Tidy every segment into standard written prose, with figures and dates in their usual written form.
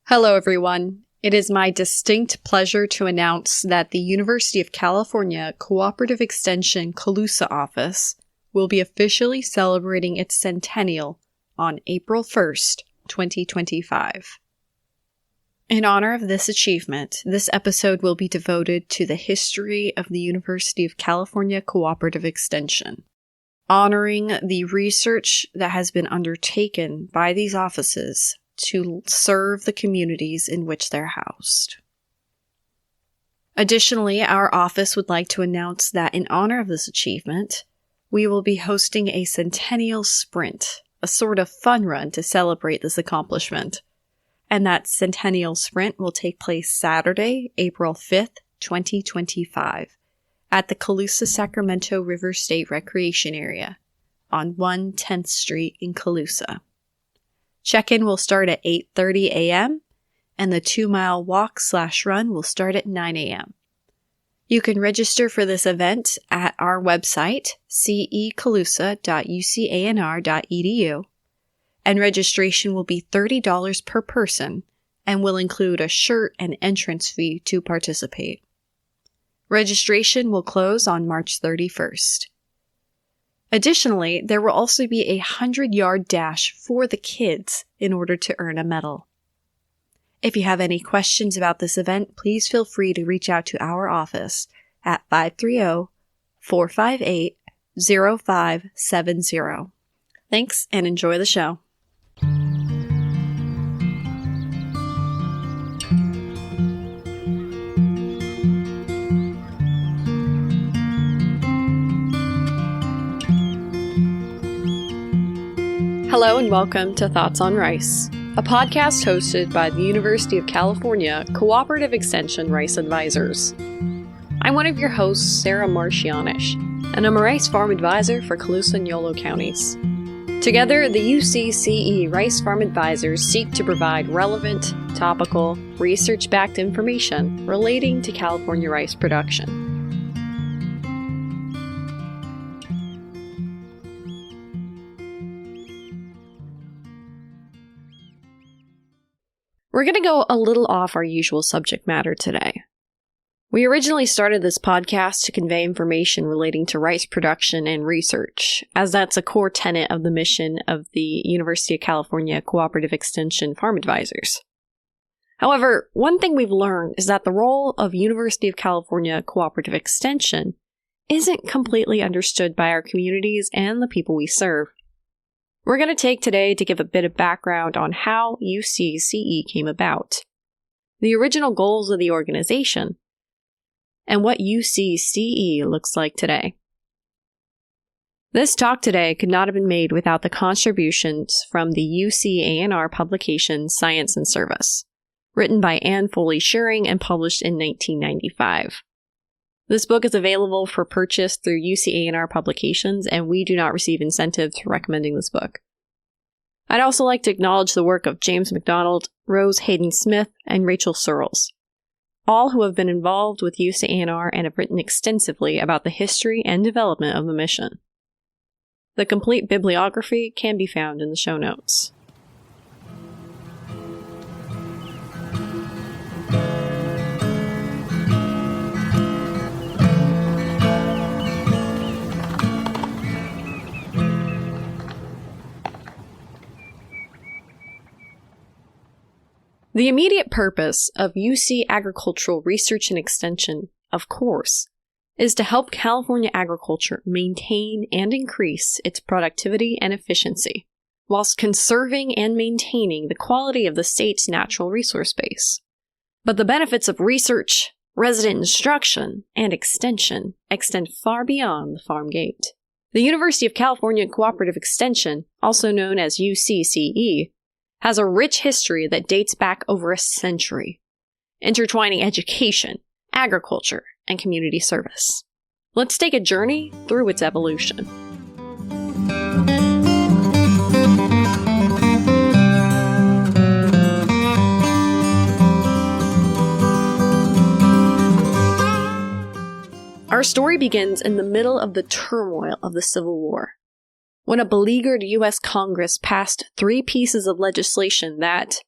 Hello, everyone. It is my distinct pleasure to announce that the University of California Cooperative Extension Colusa office will be officially celebrating its centennial on April 1st, 2025. In honor of this achievement, this episode will be devoted to the history of the University of California Cooperative Extension, honoring the research that has been undertaken by these offices to serve the communities in which they're housed. Additionally, our office would like to announce that in honor of this achievement, we will be hosting a centennial sprint, a sort of fun run to celebrate this accomplishment. And that centennial sprint will take place Saturday, April 5th, 2025, at the Colusa Sacramento River State Recreation Area on 110th Street in Colusa. Check-in will start at 8:30 a.m., and the 2-mile walk/run will start at 9 a.m. You can register for this event at our website, cecolusa.ucanr.edu, and registration will be $30 per person and will include a shirt and entrance fee to participate. Registration will close on March 31st. Additionally, there will also be a 100-yard dash for the kids in order to earn a medal. If you have any questions about this event, please feel free to reach out to our office at 530-458-0570. Thanks, and enjoy the show. Hello and welcome to Thoughts on Rice, a podcast hosted by the University of California Cooperative Extension Rice Advisors. I'm one of your hosts, Sarah Marcianish, and I'm a rice farm advisor for Colusa and Yolo counties. Together, the UCCE Rice Farm Advisors seek to provide relevant, topical, research-backed information relating to California rice production. We're going to go a little off our usual subject matter today. We originally started this podcast to convey information relating to rice production and research, as that's a core tenet of the mission of the University of California Cooperative Extension Farm Advisors. However, one thing we've learned is that the role of University of California Cooperative Extension isn't completely understood by our communities and the people we serve. We're going to take today to give a bit of background on how UCCE came about, the original goals of the organization, and what UCCE looks like today. This talk today could not have been made without the contributions from the UCANR publication Science and Service, written by Foley Scheuring and published in 1995. This book is available for purchase through UCANR publications, and we do not receive incentives for recommending this book. I'd also like to acknowledge the work of James McDonald, Rose Hayden Smith, and Rachel Searles, all who have been involved with UCANR and have written extensively about the history and development of the mission. The complete bibliography can be found in the show notes. The immediate purpose of UC Agricultural Research and Extension, of course, is to help California agriculture maintain and increase its productivity and efficiency, whilst conserving and maintaining the quality of the state's natural resource base. But the benefits of research, resident instruction, and extension extend far beyond the farm gate. The University of California Cooperative Extension, also known as UCCE, has a rich history that dates back over a century, intertwining education, agriculture, and community service. Let's take a journey through its evolution. Our story begins in the middle of the turmoil of the Civil War, when a beleaguered U.S. Congress passed 3 pieces of legislation that,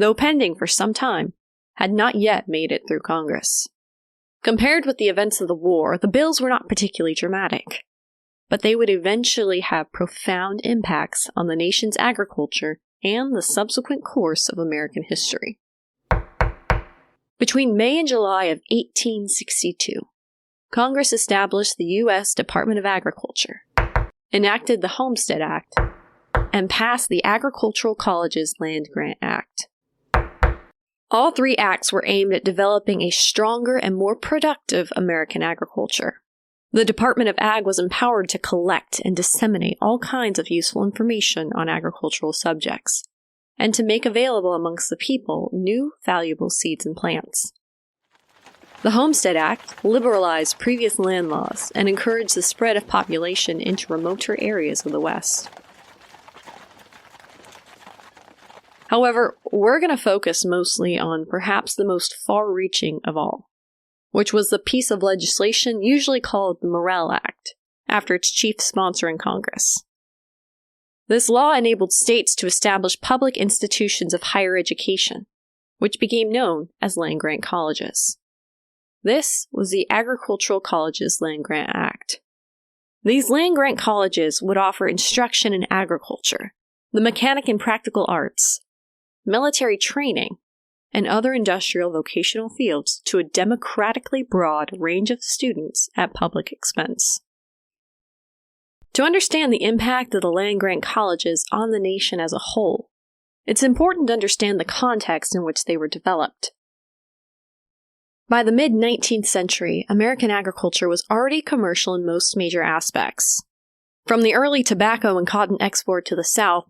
though pending for some time, had not yet made it through Congress. Compared with the events of the war, the bills were not particularly dramatic, but they would eventually have profound impacts on the nation's agriculture and the subsequent course of American history. Between May and July of 1862, Congress established the U.S. Department of Agriculture, enacted the Homestead Act, and passed the Agricultural Colleges Land Grant Act. All three acts were aimed at developing a stronger and more productive American agriculture. The Department of Ag was empowered to collect and disseminate all kinds of useful information on agricultural subjects, and to make available amongst the people new, valuable seeds and plants. The Homestead Act liberalized previous land laws and encouraged the spread of population into remoter areas of the West. However, we're going to focus mostly on perhaps the most far-reaching of all, which was the piece of legislation usually called the Morrill Act, after its chief sponsor in Congress. This law enabled states to establish public institutions of higher education, which became known as land-grant colleges. This was the Agricultural Colleges Land Grant Act. These land-grant colleges would offer instruction in agriculture, the mechanic and practical arts, military training, and other industrial vocational fields to a democratically broad range of students at public expense. To understand the impact of the land-grant colleges on the nation as a whole, it's important to understand the context in which they were developed. By the mid-19th century, American agriculture was already commercial in most major aspects. From the early tobacco and cotton export to the South,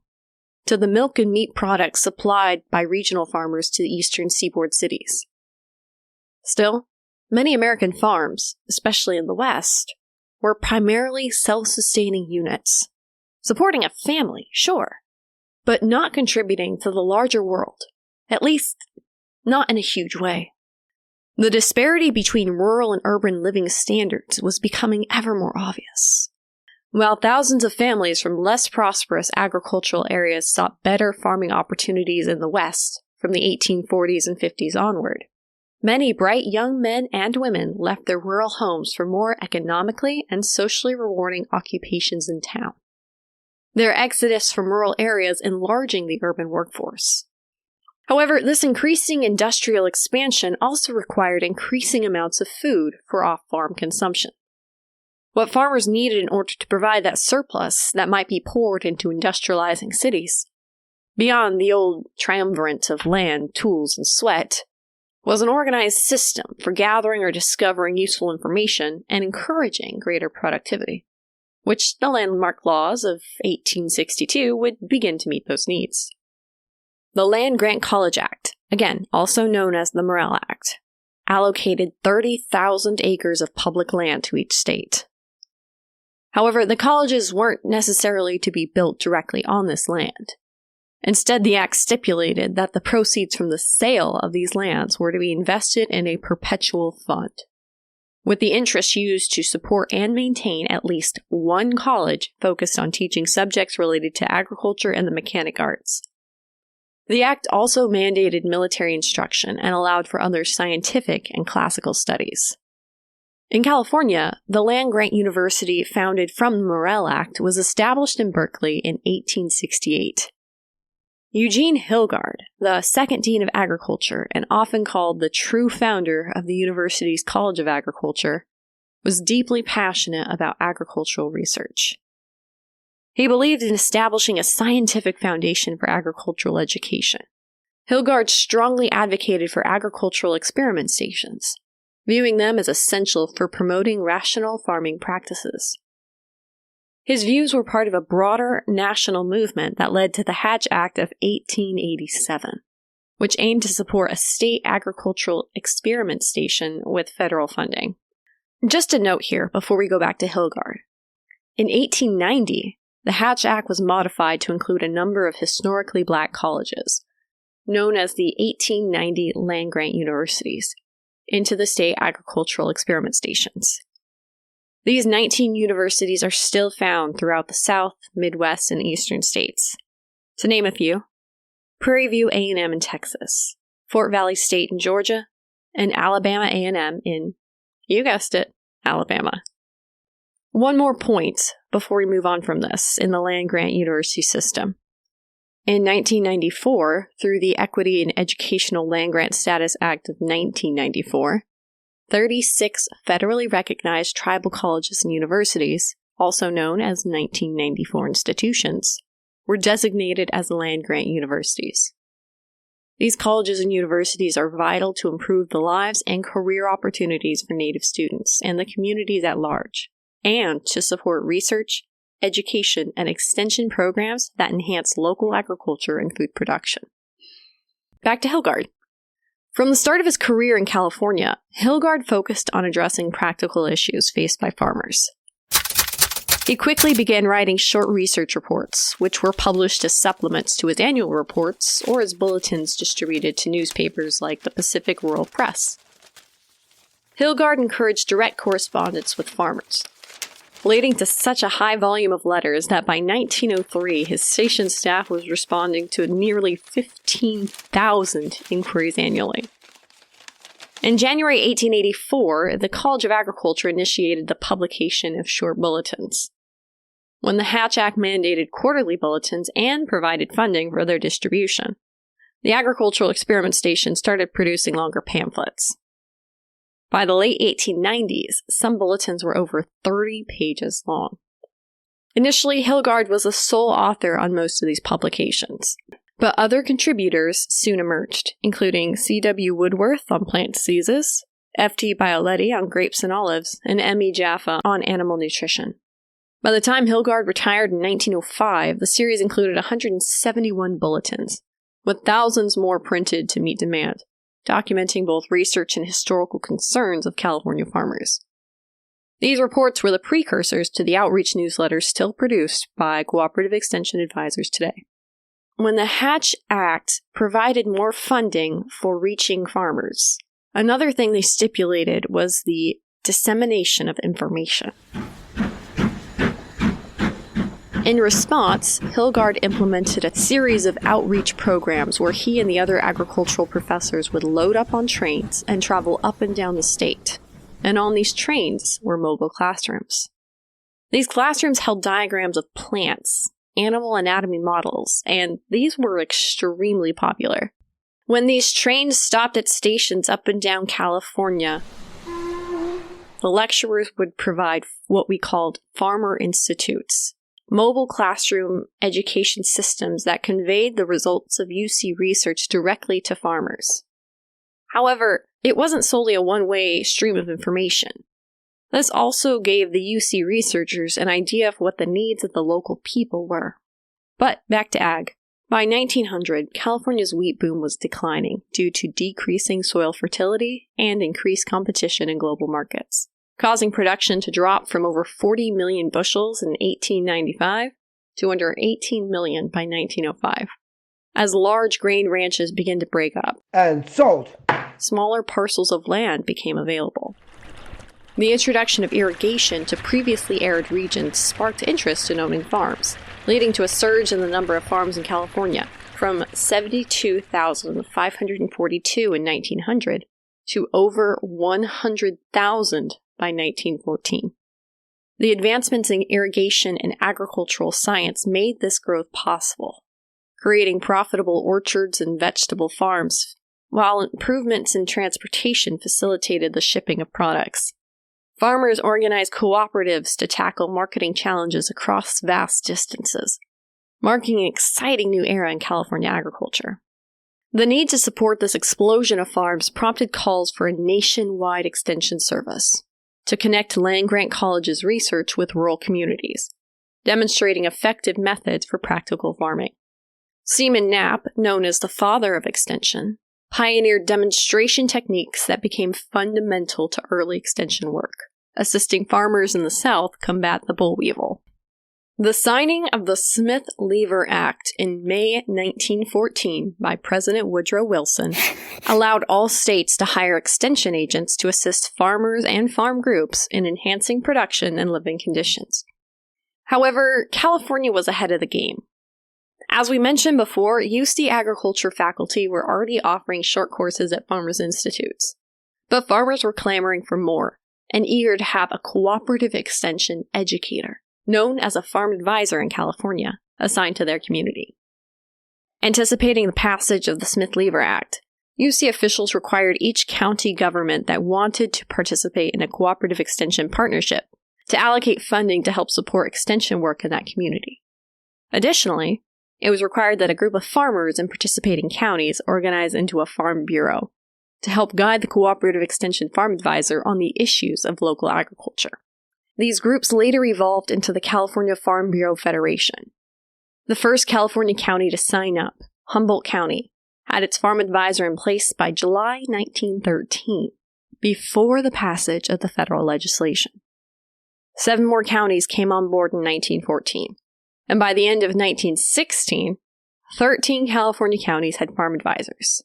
to the milk and meat products supplied by regional farmers to the eastern seaboard cities. Still, many American farms, especially in the West, were primarily self-sustaining units, supporting a family, sure, but not contributing to the larger world, at least not in a huge way. The disparity between rural and urban living standards was becoming ever more obvious. While thousands of families from less prosperous agricultural areas sought better farming opportunities in the West from the 1840s and 50s onward, many bright young men and women left their rural homes for more economically and socially rewarding occupations in town. Their exodus from rural areas enlarging the urban workforce. However, this increasing industrial expansion also required increasing amounts of food for off-farm consumption. What farmers needed in order to provide that surplus that might be poured into industrializing cities, beyond the old triumvirate of land, tools, and sweat, was an organized system for gathering or discovering useful information and encouraging greater productivity, which the landmark laws of 1862 would begin to meet those needs. The Land Grant College Act, again also known as the Morrill Act, allocated 30,000 acres of public land to each state. However, the colleges weren't necessarily to be built directly on this land. Instead, the act stipulated that the proceeds from the sale of these lands were to be invested in a perpetual fund, with the interest used to support and maintain at least one college focused on teaching subjects related to agriculture and the mechanic arts. The act also mandated military instruction and allowed for other scientific and classical studies. In California, the land-grant university founded from the Morrill Act was established in Berkeley in 1868. Eugene Hilgard, the second dean of agriculture and often called the true founder of the university's College of Agriculture, was deeply passionate about agricultural research. He believed in establishing a scientific foundation for agricultural education. Hilgard strongly advocated for agricultural experiment stations, viewing them as essential for promoting rational farming practices. His views were part of a broader national movement that led to the Hatch Act of 1887, which aimed to support a state agricultural experiment station with federal funding. Just a note here before we go back to Hilgard. In 1890, the Hatch Act was modified to include a number of historically black colleges, known as the 1890 land-grant universities, into the state agricultural experiment stations. These 19 universities are still found throughout the South, Midwest, and Eastern states. To name a few: Prairie View A&M in Texas, Fort Valley State in Georgia, and Alabama A&M in, you guessed it, Alabama. One more point before we move on from this in the land-grant university system. In 1994, through the Equity in Educational Land-Grant Status Act of 1994, 36 federally recognized tribal colleges and universities, also known as 1994 institutions, were designated as land-grant universities. These colleges and universities are vital to improve the lives and career opportunities for Native students and the communities at large, and to support research, education, and extension programs that enhance local agriculture and food production. Back to Hilgard. From the start of his career in California, Hilgard focused on addressing practical issues faced by farmers. He quickly began writing short research reports, which were published as supplements to his annual reports or as bulletins distributed to newspapers like the Pacific Rural Press. Hilgard encouraged direct correspondence with farmers, leading to such a high volume of letters that by 1903 his station staff was responding to nearly 15,000 inquiries annually. In January 1884, the College of Agriculture initiated the publication of short bulletins. When the Hatch Act mandated quarterly bulletins and provided funding for their distribution, the Agricultural Experiment Station started producing longer pamphlets. By the late 1890s, some bulletins were over 30 pages long. Initially, Hilgard was the sole author on most of these publications, but other contributors soon emerged, including C.W. Woodworth on plant diseases, F.T. Bioletti on grapes and olives, and M.E. Jaffa on animal nutrition. By the time Hilgard retired in 1905, the series included 171 bulletins, with thousands more printed to meet demand, documenting both research and historical concerns of California farmers. These reports were the precursors to the outreach newsletters still produced by cooperative extension advisors today. When the Hatch Act provided more funding for reaching farmers, another thing they stipulated was the dissemination of information. In response, Hilgard implemented a series of outreach programs where he and the other agricultural professors would load up on trains and travel up and down the state. And on these trains were mobile classrooms. These classrooms held diagrams of plants, animal anatomy models, and these were extremely popular. When these trains stopped at stations up and down California, the lecturers would provide what we called farmer institutes, mobile classroom education systems that conveyed the results of UC research directly to farmers. However, it wasn't solely a one-way stream of information. This also gave the UC researchers an idea of what the needs of the local people were. But back to ag. By 1900, California's wheat boom was declining due to decreasing soil fertility and increased competition in global markets, causing production to drop from over 40 million bushels in 1895 to under 18 million by 1905. As large grain ranches began to break up and sold, smaller parcels of land became available. The introduction of irrigation to previously arid regions sparked interest in owning farms, leading to a surge in the number of farms in California, from 72,542 in 1900 to over 100,000 by 1914. The advancements in irrigation and agricultural science made this growth possible, creating profitable orchards and vegetable farms, while improvements in transportation facilitated the shipping of products. Farmers organized cooperatives to tackle marketing challenges across vast distances, marking an exciting new era in California agriculture. The need to support this explosion of farms prompted calls for a nationwide extension service to connect land-grant colleges' research with rural communities, demonstrating effective methods for practical farming. Seaman Knapp, known as the father of extension, pioneered demonstration techniques that became fundamental to early extension work, assisting farmers in the South combat the boll weevil. The signing of the Smith-Lever Act in May 1914 by President Woodrow Wilson allowed all states to hire extension agents to assist farmers and farm groups in enhancing production and living conditions. However, California was ahead of the game. As we mentioned before, UC agriculture faculty were already offering short courses at farmers' institutes. But farmers were clamoring for more and eager to have a cooperative extension educator, known as a farm advisor in California, assigned to their community. Anticipating the passage of the Smith-Lever Act, UC officials required each county government that wanted to participate in a cooperative extension partnership to allocate funding to help support extension work in that community. Additionally, it was required that a group of farmers in participating counties organize into a farm bureau to help guide the cooperative extension farm advisor on the issues of local agriculture. These groups later evolved into the California Farm Bureau Federation. The first California county to sign up, Humboldt County, had its farm advisor in place by July 1913, before the passage of the federal legislation. 7 more counties came on board in 1914, and by the end of 1916, 13 California counties had farm advisors.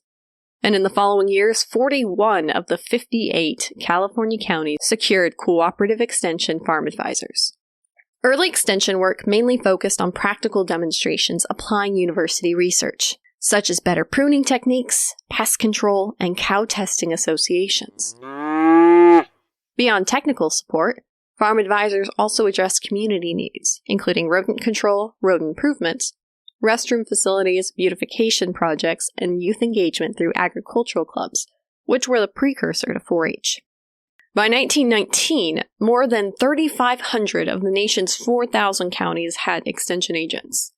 And in the following years, 41 of the 58 California counties secured cooperative extension farm advisors. Early extension work mainly focused on practical demonstrations applying university research, such as better pruning techniques, pest control, and cow testing associations. Beyond technical support, farm advisors also addressed community needs, including rodent control, road improvements, restroom facilities, beautification projects, and youth engagement through agricultural clubs, which were the precursor to 4-H. By 1919, more than 3,500 of the nation's 4,000 counties had extension agents.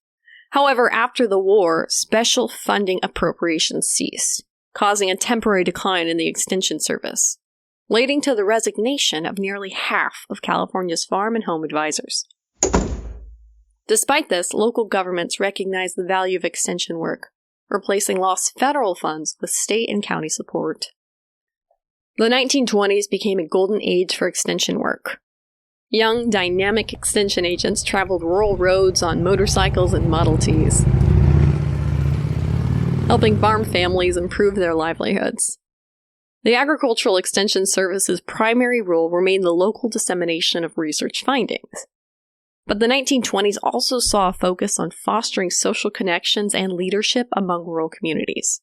However, after the war, special funding appropriations ceased, causing a temporary decline in the extension service, leading to the resignation of nearly half of California's farm and home advisors. Despite this, local governments recognized the value of extension work, replacing lost federal funds with state and county support. The 1920s became a golden age for extension work. Young, dynamic extension agents traveled rural roads on motorcycles and Model Ts, helping farm families improve their livelihoods. The Agricultural Extension Service's primary role remained the local dissemination of research findings. But the 1920s also saw a focus on fostering social connections and leadership among rural communities.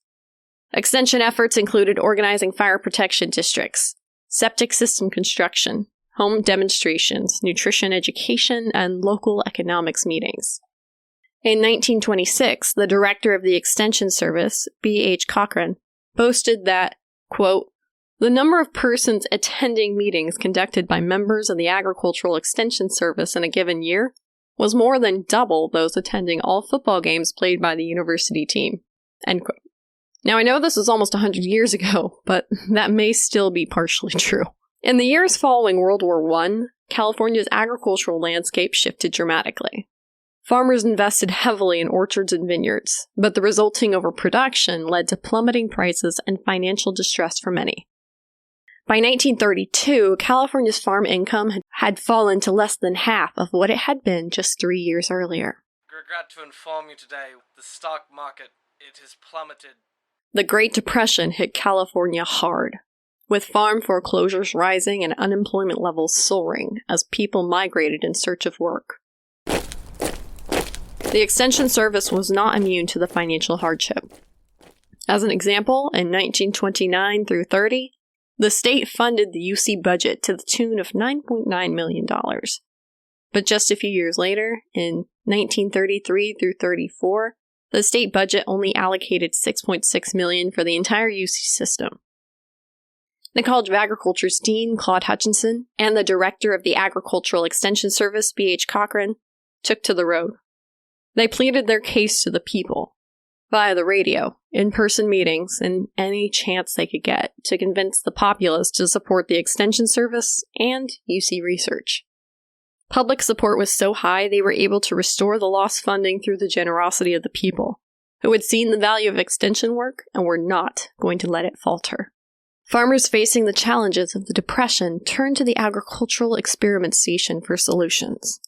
Extension efforts included organizing fire protection districts, septic system construction, home demonstrations, nutrition education, and local economics meetings. In 1926, the director of the Extension Service, B.H. Cochran, boasted that, quote, "The number of persons attending meetings conducted by members of the Agricultural Extension Service in a given year was more than double those attending all football games played by the university team." End quote. Now, I know this was almost 100 years ago, but that may still be partially true. In the years following World War I, California's agricultural landscape shifted dramatically. Farmers invested heavily in orchards and vineyards, but the resulting overproduction led to plummeting prices and financial distress for many. By 1932, California's farm income had fallen to less than half of what it had been just 3 years earlier. I regret to inform you today, the stock market, it has plummeted. The Great Depression hit California hard, with farm foreclosures rising and unemployment levels soaring as people migrated in search of work. The Extension Service was not immune to the financial hardship. As an example, in 1929 through 30, the state funded the UC budget to the tune of $9.9 million. But just a few years later, in 1933 through 34, the state budget only allocated $6.6 million for the entire UC system. The College of Agriculture's Dean, Claude Hutchinson, and the director of the Agricultural Extension Service, B.H. Cochran, took to the road. They pleaded their case to the people, via the radio, in-person meetings, and any chance they could get to convince the populace to support the Extension Service and UC research. Public support was so high they were able to restore the lost funding through the generosity of the people, who had seen the value of extension work and were not going to let it falter. Farmers facing the challenges of the Depression turned to the agricultural experiment station for solutions.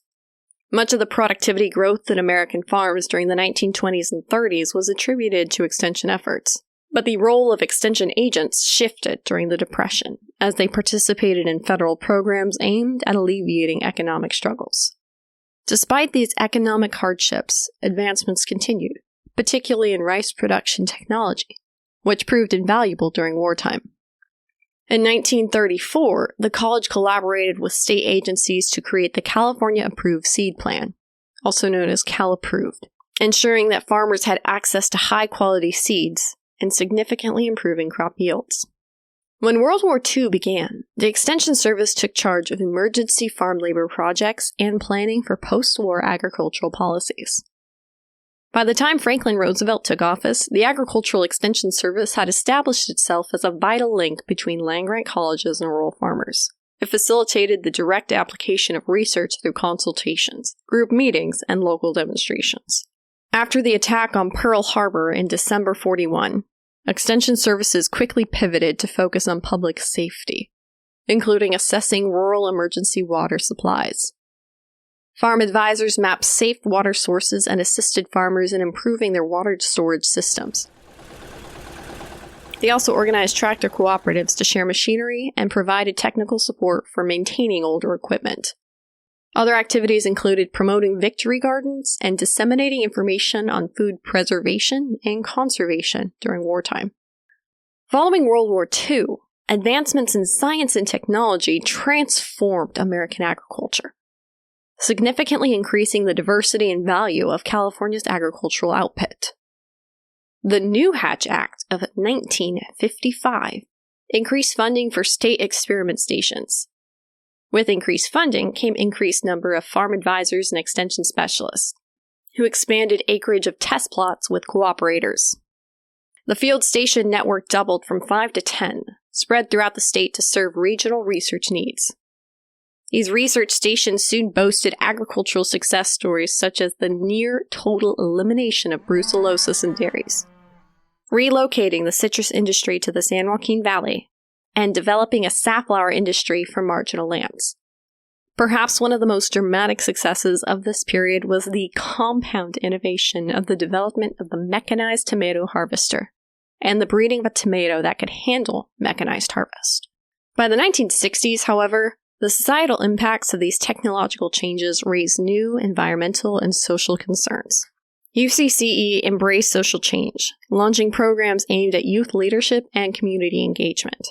Much of the productivity growth in American farms during the 1920s and 30s was attributed to extension efforts. But the role of extension agents shifted during the Depression, as they participated in federal programs aimed at alleviating economic struggles. Despite these economic hardships, advancements continued, particularly in rice production technology, which proved invaluable during wartime. In 1934, the college collaborated with state agencies to create the California Approved Seed Plan, also known as Cal Approved, ensuring that farmers had access to high-quality seeds and significantly improving crop yields. When World War II began, the Extension Service took charge of emergency farm labor projects and planning for post-war agricultural policies. By the time Franklin Roosevelt took office, the Agricultural Extension Service had established itself as a vital link between land-grant colleges and rural farmers. It facilitated the direct application of research through consultations, group meetings, and local demonstrations. After the attack on Pearl Harbor in December 1941, Extension Services quickly pivoted to focus on public safety, including assessing rural emergency water supplies. Farm advisors mapped safe water sources and assisted farmers in improving their water storage systems. They also organized tractor cooperatives to share machinery and provided technical support for maintaining older equipment. Other activities included promoting victory gardens and disseminating information on food preservation and conservation during wartime. Following World War II, advancements in science and technology transformed American agriculture, significantly increasing the diversity and value of California's agricultural output. The New Hatch Act of 1955 increased funding for state experiment stations. With increased funding came increased number of farm advisors and extension specialists, who expanded acreage of test plots with cooperators. The field station network doubled from 5 to 10, spread throughout the state to serve regional research needs. These research stations soon boasted agricultural success stories such as the near-total elimination of brucellosis in dairies, relocating the citrus industry to the San Joaquin Valley, and developing a safflower industry for marginal lands. Perhaps one of the most dramatic successes of this period was the compound innovation of the development of the mechanized tomato harvester, and the breeding of a tomato that could handle mechanized harvest. By the 1960s, however, the societal impacts of these technological changes raised new environmental and social concerns. UCCE embraced social change, launching programs aimed at youth leadership and community engagement.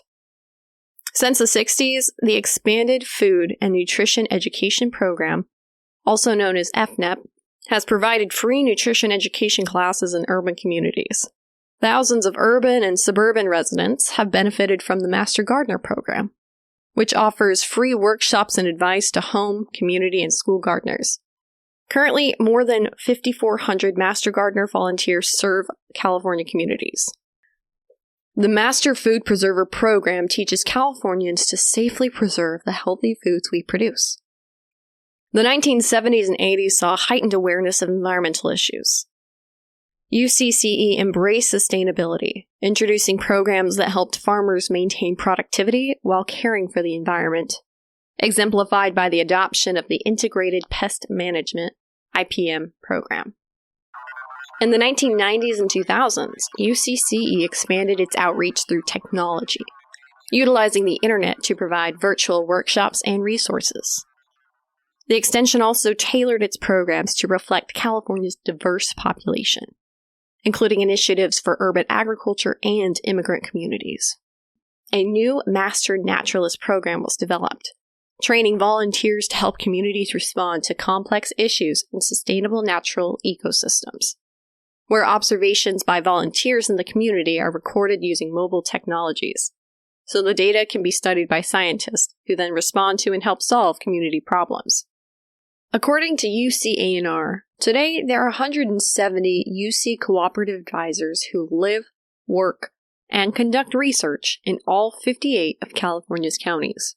Since the 60s, the Expanded Food and Nutrition Education Program, also known as FNEP, has provided free nutrition education classes in urban communities. Thousands of urban and suburban residents have benefited from the Master Gardener program, which offers free workshops and advice to home, community, and school gardeners. Currently, more than 5,400 Master Gardener volunteers serve California communities. The Master Food Preserver program teaches Californians to safely preserve the healthy foods we produce. The 1970s and 80s saw heightened awareness of environmental issues. UCCE embraced sustainability, introducing programs that helped farmers maintain productivity while caring for the environment, exemplified by the adoption of the Integrated Pest Management (IPM) program. In the 1990s and 2000s, UCCE expanded its outreach through technology, utilizing the internet to provide virtual workshops and resources. The extension also tailored its programs to reflect California's diverse population, including initiatives for urban agriculture and immigrant communities. A new Master Naturalist program was developed, training volunteers to help communities respond to complex issues in sustainable natural ecosystems, where observations by volunteers in the community are recorded using mobile technologies, so the data can be studied by scientists who then respond to and help solve community problems. According to UCANR, today there are 170 UC cooperative advisors who live, work, and conduct research in all 58 of California's counties.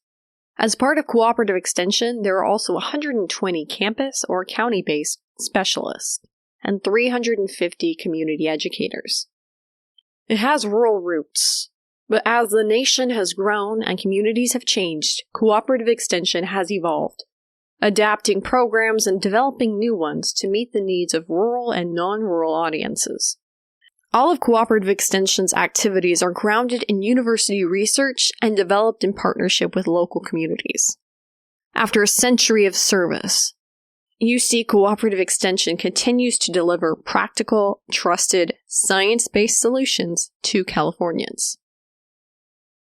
As part of cooperative extension, there are also 120 campus or county-based specialists and 350 community educators. It has rural roots, but as the nation has grown and communities have changed, cooperative extension has evolved, adapting programs and developing new ones to meet the needs of rural and non-rural audiences. All of Cooperative Extension's activities are grounded in university research and developed in partnership with local communities. After a century of service, UC Cooperative Extension continues to deliver practical, trusted, science-based solutions to Californians.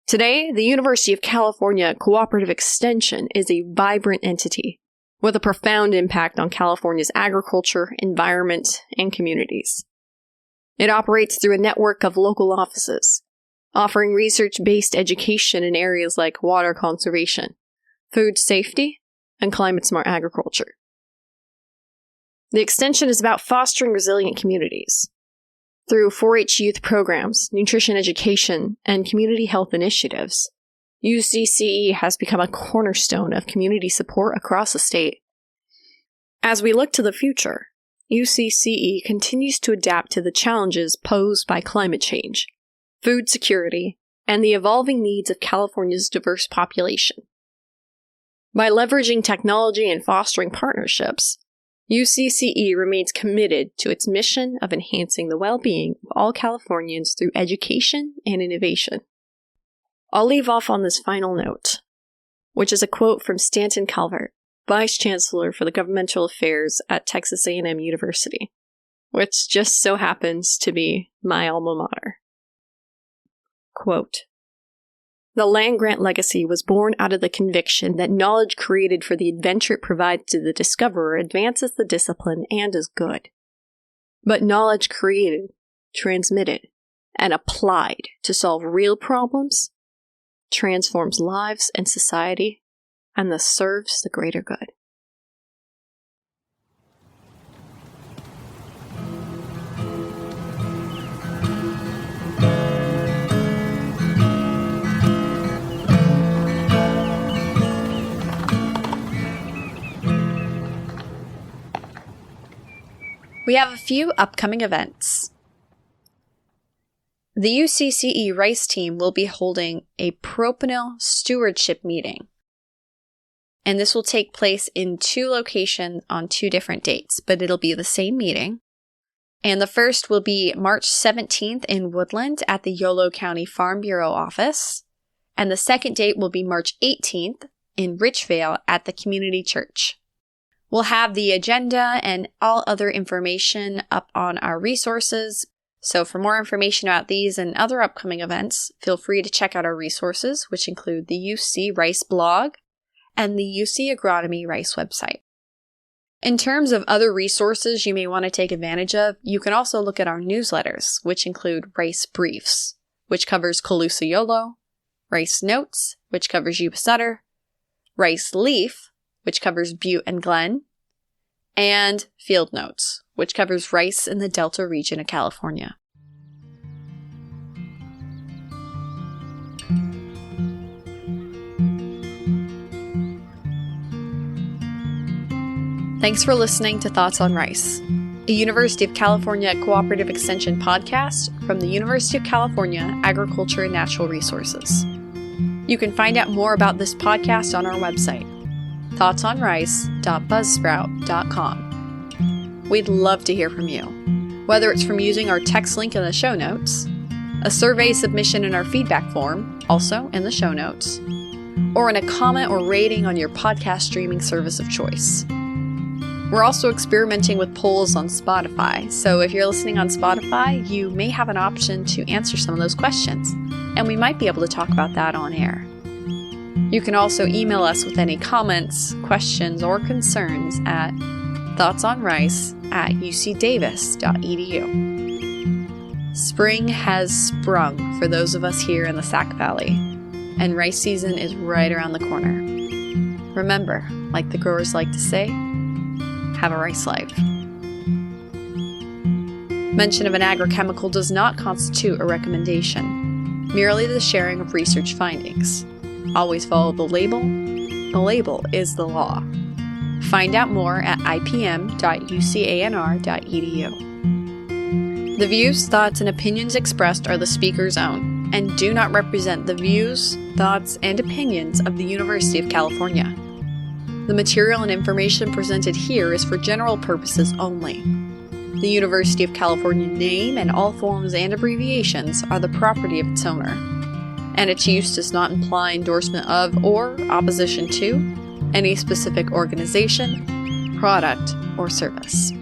Today, the University of California Cooperative Extension is a vibrant entity with a profound impact on California's agriculture, environment, and communities. It operates through a network of local offices, offering research-based education in areas like water conservation, food safety, and climate-smart agriculture. The extension is about fostering resilient communities. Through 4-H youth programs, nutrition education, and community health initiatives, UCCE has become a cornerstone of community support across the state. As we look to the future, UCCE continues to adapt to the challenges posed by climate change, food security, and the evolving needs of California's diverse population. By leveraging technology and fostering partnerships, UCCE remains committed to its mission of enhancing the well-being of all Californians through education and innovation. I'll leave off on this final note, which is a quote from Stanton Calvert, Vice Chancellor for the Governmental Affairs at Texas A&M University, which just so happens to be my alma mater. Quote, "The land-grant legacy was born out of the conviction that knowledge created for the adventure it provides to the discoverer advances the discipline and is good. But knowledge created, transmitted, and applied to solve real problems transforms lives and society, and thus serves the greater good." We have a few upcoming events. The UCCE Rice team will be holding a propanil stewardship meeting. And this will take place in 2 locations on 2 different dates, but it'll be the same meeting. And the first will be March 17th in Woodland at the Yolo County Farm Bureau office. And the second date will be March 18th in Richvale at the Community Church. We'll have the agenda and all other information up on our resources. So for more information about these and other upcoming events, feel free to check out our resources, which include the UC Rice blog and the UC Agronomy Rice website. In terms of other resources you may want to take advantage of, you can also look at our newsletters, which include Rice Briefs, which covers Colusa Yolo, Rice Notes, which covers Yuba Sutter, Rice Leaf, which covers Butte and Glen, and Field Notes, which covers rice in the Delta region of California. Thanks for listening to Thoughts on Rice, a University of California Cooperative Extension podcast from the University of California Agriculture and Natural Resources. You can find out more about this podcast on our website, thoughtsonrice.buzzsprout.com. We'd love to hear from you, whether it's from using our text link in the show notes, a survey submission in our feedback form, also in the show notes, or in a comment or rating on your podcast streaming service of choice. We're also experimenting with polls on Spotify, so if you're listening on Spotify, you may have an option to answer some of those questions, and we might be able to talk about that on air. You can also email us with any comments, questions, or concerns at thoughtsonrice@ucdavis.edu. Spring has sprung for those of us here in the Sac Valley, and rice season is right around the corner. Remember, like the growers like to say, have a rice life. Mention of an agrochemical does not constitute a recommendation, merely the sharing of research findings. Always follow the label. The label is the law. Find out more at ipm.ucanr.edu. The views, thoughts, and opinions expressed are the speaker's own and do not represent the views, thoughts, and opinions of the University of California. The material and information presented here is for general purposes only. The University of California name and all forms and abbreviations are the property of its owner, and its use does not imply endorsement of or opposition to any specific organization, product or service.